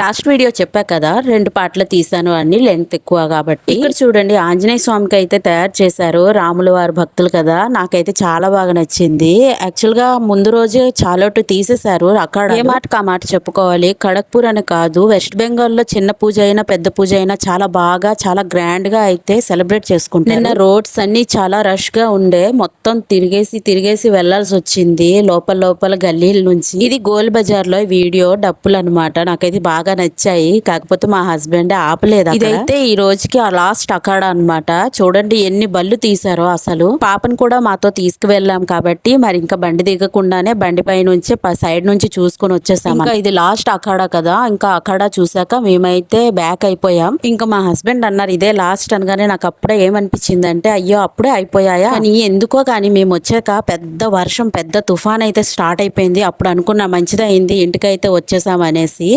Last video చెప్పా కదా 2 పార్ట్లు తీసాను అని, లెంత్ ఎక్కువ కాబట్టి. ఇక్కడ చూడండి ఆంజనేయ స్వామికి అయితే తయారు చేశారు. రాముల వారి భక్తులు కదా, నాకైతే చాలా బాగా నచ్చింది. యాక్చువల్ గా ముందు రోజే చాలోటు తీసేశారు. అక్కడ ఏ మాటకు ఆ మాట చెప్పుకోవాలి. ఖడగ్పూర్ అని కాదు, వెస్ట్ బెంగాల్ లో చిన్న పూజ అయినా పెద్ద పూజ అయినా చాలా బాగా చాలా గ్రాండ్ గా అయితే సెలబ్రేట్ చేసుకుంటారు. నిన్న రోడ్స్ అన్ని చాలా రష్ గా ఉండే, మొత్తం తిరిగేసి వెళ్లాల్సి వచ్చింది లోపల గల్లీల నుంచి. ఇది గోల్ బజార్ లో వీడియో డప్పులు అనమాట. నాకైతే బాగా నచ్చాయి, కాకపోతే మా హస్బెండ్ ఆపలేదు. ఇదైతే ఈ రోజుకి ఆ లాస్ట్ అఖాడా అన్నమాట. చూడండి ఎన్ని బళ్ళు తీసారో. అసలు పాపను కూడా మాతో తీసుకువెళ్ళాం కాబట్టి మరి ఇంకా బండి దిగకుండానే బండి పై నుంచి సైడ్ నుంచి చూసుకుని వచ్చేసాం. ఇంకా ఇది లాస్ట్ అఖాడా కదా, ఇంకా అఖాడా చూసాక మేమైతే బ్యాక్ అయిపోయాం. ఇంకా మా హస్బెండ్ అన్నారు ఇదే లాస్ట్ అనగానే నాకు అప్పుడే ఏమనిపించింది అంటే అయ్యో అప్పుడే అయిపోయాయా అని. ఎందుకో కానీ మేము వచ్చాక పెద్ద వర్షం పెద్ద తుఫాన్ అయితే స్టార్ట్ అయిపోయింది. అప్పుడు అనుకున్నా మంచిదైంది ఇంటికైతే వచ్చేసాం అనేసి.